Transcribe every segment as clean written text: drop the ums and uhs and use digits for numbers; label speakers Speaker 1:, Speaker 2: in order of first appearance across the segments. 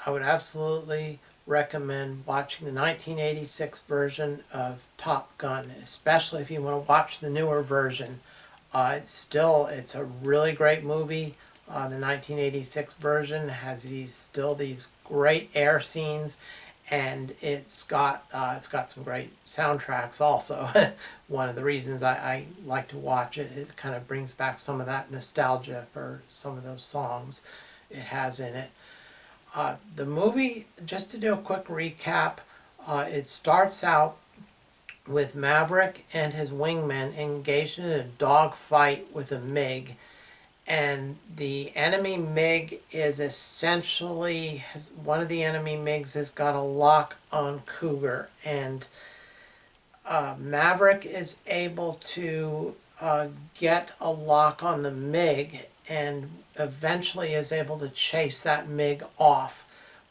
Speaker 1: I would absolutely recommend watching the 1986 version of Top Gun, especially if you want to watch the newer version. It's a really great movie. The 1986 version has these great air scenes, and it's got some great soundtracks also. One of the reasons I like to watch it, it kind of brings back some of that nostalgia for some of those songs it has in it. The movie, just to do a quick recap, it starts out with Maverick and his wingmen engaged in a dogfight with a MiG, and the enemy MiG is essentially, one of the enemy MiGs has got a lock on Cougar, and Maverick is able to get a lock on the MiG and eventually is able to chase that MiG off.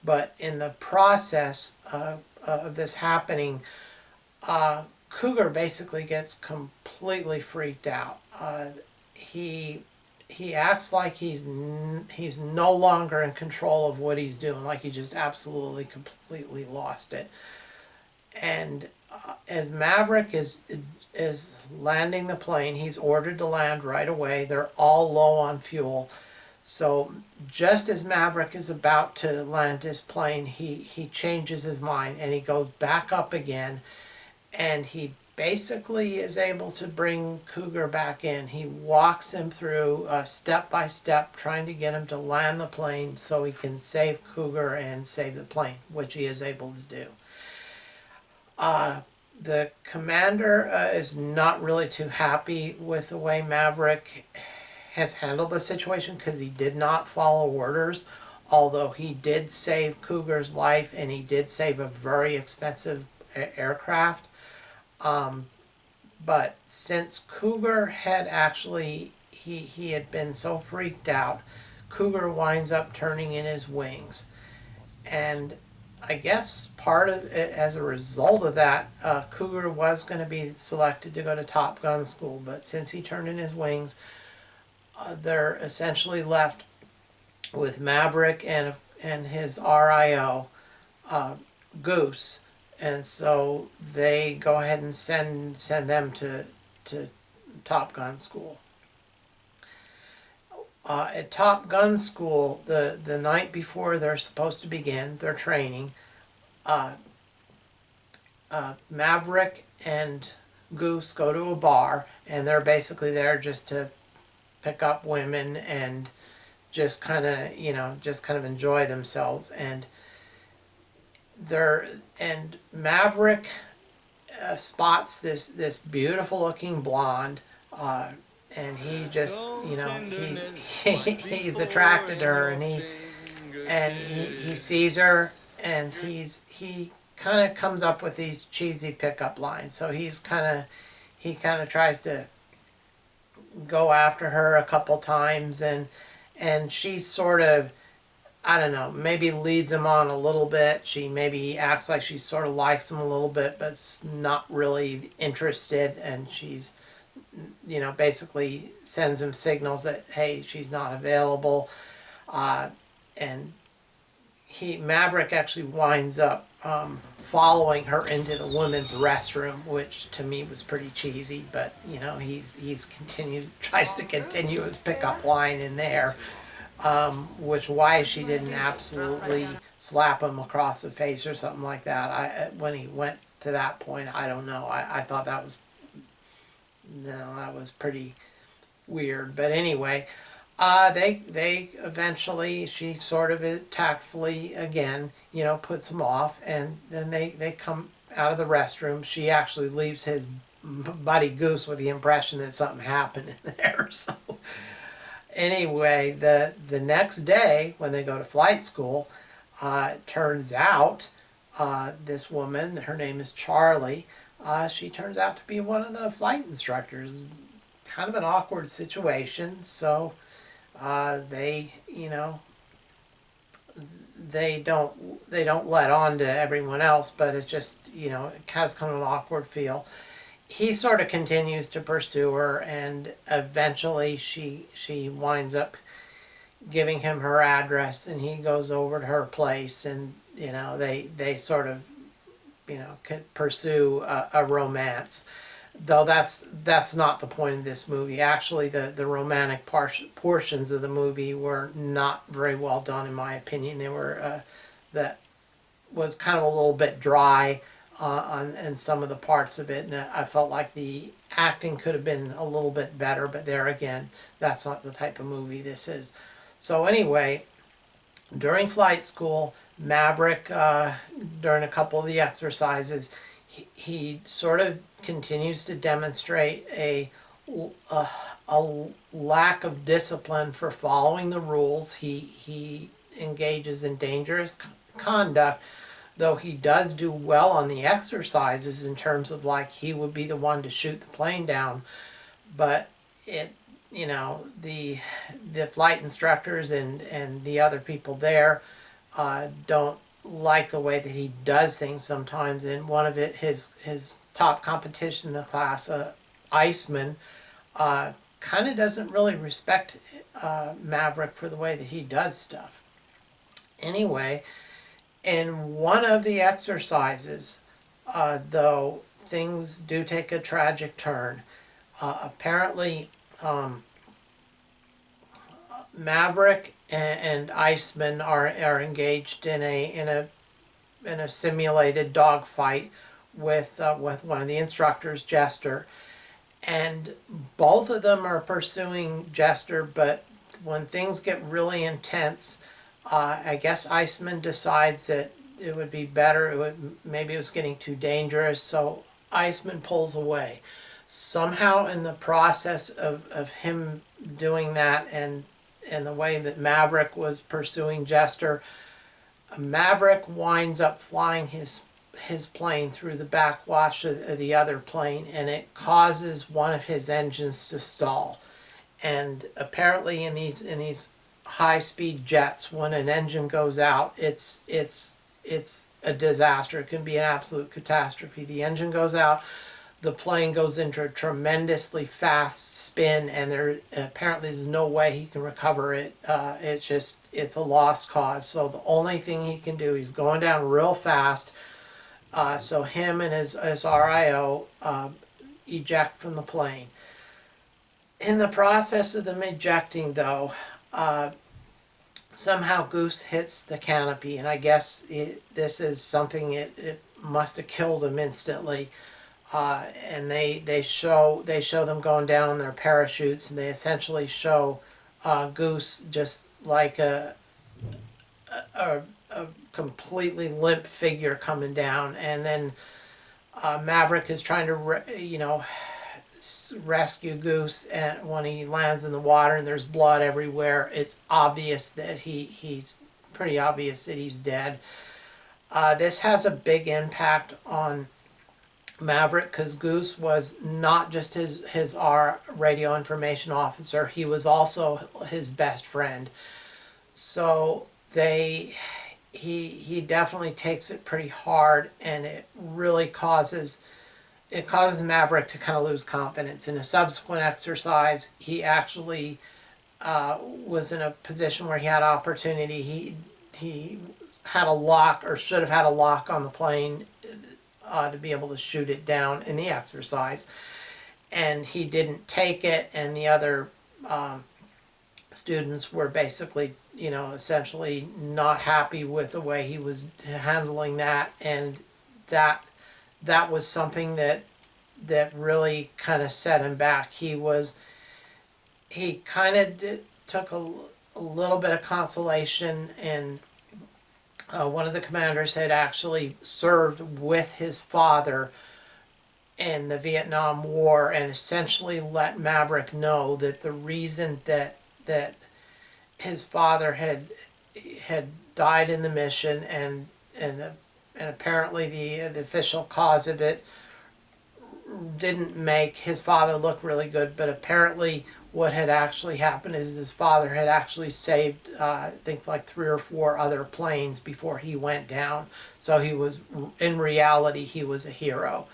Speaker 1: But in the process of this happening, Cougar basically gets completely freaked out. He acts like he's no longer in control of what he's doing, like he just absolutely completely lost it. And as Maverick is landing the plane, he's ordered to land right away. They're all low on fuel. So just as Maverick is about to land his plane, he changes his mind and he goes back up again, and he basically is able to bring Cougar back in. He walks him through step by step, trying to get him to land the plane so he can save Cougar and save the plane, which he is able to do. The commander is not really too happy with the way Maverick has handled the situation because he did not follow orders, although he did save Cougar's life and he did save a very expensive aircraft. But since Cougar had actually, he had been so freaked out, Cougar winds up turning in his wings. And I guess part of it, as a result of that, Cougar was going to be selected to go to Top Gun school, but since he turned in his wings, they're essentially left with Maverick and his RIO, Goose, and so they go ahead and send them to Top Gun school. At Top Gun school, the night before they're supposed to begin their training, Maverick and Goose go to a bar, and they're basically there just to pick up women and just kind of enjoy themselves. And Maverick spots this beautiful looking blonde, and he just he's attracted to her, and he sees her, and he kind of comes up with these cheesy pickup lines. So he kind of tries to go after her a couple times, and she sort of, I don't know, maybe leads him on a little bit. She maybe acts like she sort of likes him a little bit, but is not really interested, and she's, basically sends him signals that, hey, she's not available. And Maverick actually winds up following her into the women's restroom, which to me was pretty cheesy, but tries to continue his pickup line in there, which why she didn't absolutely slap him across the face or something like that. When he went to that point, I don't know. I thought that was pretty weird. But anyway, they eventually, she sort of tactfully again, puts him off, and then they come out of the restroom. She actually leaves his buddy Goose with the impression that something happened in there. So anyway, the next day when they go to flight school, it turns out this woman, her name is Charlie, she turns out to be one of the flight instructors. Kind of an awkward situation, so they don't let on to everyone else, but it's just, it has kind of an awkward feel. He sort of continues to pursue her, and eventually she winds up giving him her address, and he goes over to her place, and they sort of can pursue a romance. Though that's not the point of this movie. Actually, the romantic portions of the movie were not very well done, in my opinion. They were that was kind of a little bit dry on some of the parts of it, and I felt like the acting could have been a little bit better. But there again, that's not the type of movie this is. So anyway, during flight school, Maverick, during a couple of the exercises, he sort of continues to demonstrate a lack of discipline for following the rules. He engages in dangerous conduct, though he does do well on the exercises in terms of, like, he would be the one to shoot the plane down. But the flight instructors and the other people there don't like the way that he does things sometimes. And one of his top competition in the class, Iceman, kind of doesn't really respect Maverick for the way that he does stuff. Anyway, in one of the exercises, though, things do take a tragic turn. Apparently, Maverick and Iceman are engaged in a simulated dogfight with one of the instructors, Jester, and both of them are pursuing Jester. But when things get really intense, I guess Iceman decides that it would be better. Maybe it was getting too dangerous, so Iceman pulls away. Somehow, in the process of him doing that, and the way that Maverick was pursuing Jester, Maverick winds up flying his plane through the backwash of the other plane, and it causes one of his engines to stall. And apparently, in these high-speed jets, when an engine goes out, it's a disaster. It can be an absolute catastrophe. The engine goes out, the plane goes into a tremendously fast spin, and there apparently is no way he can recover it. It's a lost cause. So the only thing he can do, he's going down real fast. So him and his RIO eject from the plane. In the process of them ejecting, though, somehow Goose hits the canopy, and I guess this is something it must have killed him instantly. And they show them going down on their parachutes, and they essentially show Goose just like a completely limp figure coming down, and then Maverick is trying to rescue Goose, and when he lands in the water and there's blood everywhere, it's obvious that he's pretty obvious that he's dead. This has a big impact on Maverick, because Goose was not just his radio information officer, he was also his best friend. So he definitely takes it pretty hard, and it really causes Maverick to kind of lose confidence. In a subsequent exercise, he actually was in a position where he had opportunity. He had a lock, or should have had a lock on the plane, to be able to shoot it down in the exercise, and he didn't take it, and the other students were basically essentially not happy with the way he was handling that, and that was something that really kind of set him back. He kind of took a little bit of consolation, and one of the commanders had actually served with his father in the Vietnam War, and essentially let Maverick know that the reason that his father had died in the mission, and apparently the official cause of it didn't make his father look really good, but apparently what had actually happened is his father had actually saved, I think, like 3 or 4 other planes before he went down. So he was, in reality, he was a hero.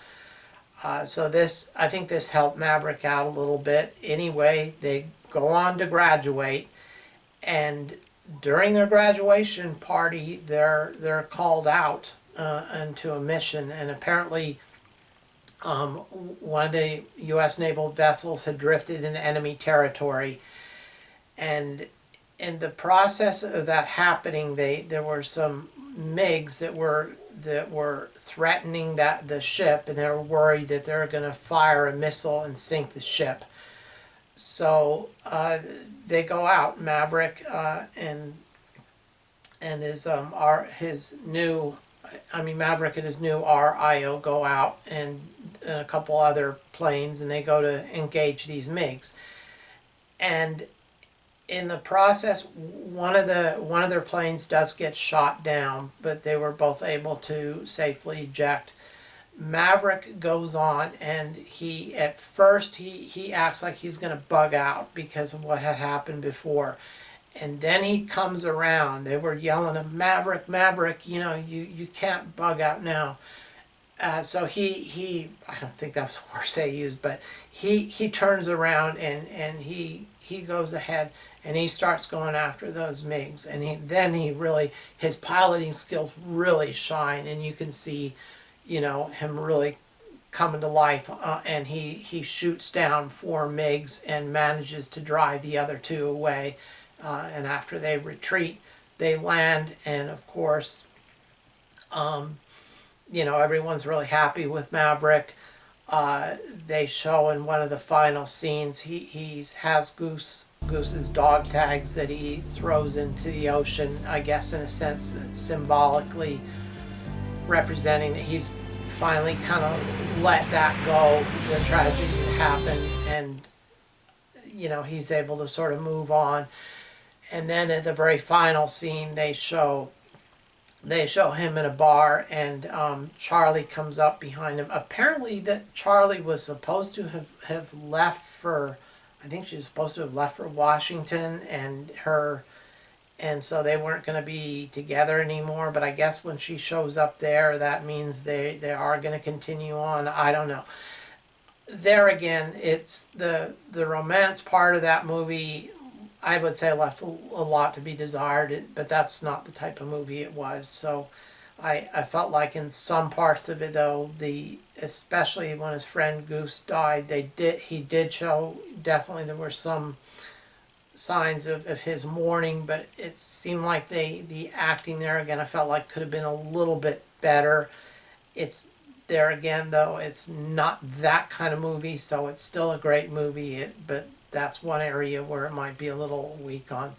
Speaker 1: So I think this helped Maverick out a little bit. Anyway, they go on to graduate, And during their graduation party, they're called out into a mission, and apparently one of the U.S. naval vessels had drifted into enemy territory, and in the process of that happening, there were some MiGs that were threatening the ship, and they were worried that they were going to fire a missile and sink the ship. So they go out, Maverick and Maverick and his new RIO go out, and a couple other planes, and they go to engage these MiGs. And in the process, one of their planes does get shot down, but they were both able to safely eject. Maverick goes on, and at first he acts like he's going to bug out because of what had happened before. And then he comes around. They were yelling at Maverick, Maverick, you can't bug out now. So he I don't think that was the word they used, but he turns around and he goes ahead and he starts going after those MiGs. And then his piloting skills really shine, and you can see, him really coming to life. And he shoots down 4 MiGs and manages to drive the other 2 away. And after they retreat, they land, and of course, everyone's really happy with Maverick. They show in one of the final scenes, he has Goose's dog tags that he throws into the ocean, I guess in a sense symbolically representing that he's finally kind of let that go, the tragedy that happened, and he's able to sort of move on. And then at the very final scene, they show him in a bar, and Charlie comes up behind him. Apparently that Charlie was supposed to have left for, I think she was supposed to have left for Washington, and so they weren't going to be together anymore. But I guess when she shows up there, that means they are going to continue on. I don't know. There again, it's the romance part of that movie, I would say, left a lot to be desired, but that's not the type of movie it was. So I felt like in some parts of it, though, especially when his friend Goose died, he did show, definitely there were some signs of his mourning, but it seemed like the acting there, again, I felt like could have been a little bit better. It's there again, though, it's not that kind of movie, so it's still a great movie, but that's one area where it might be a little weak on.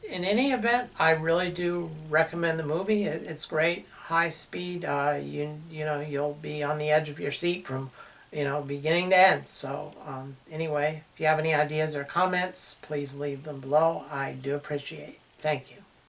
Speaker 1: In any event, I really do recommend the movie. It's great, high speed. You'll be on the edge of your seat from beginning to end. So anyway, if you have any ideas or comments, please leave them below. I do appreciate it. Thank you.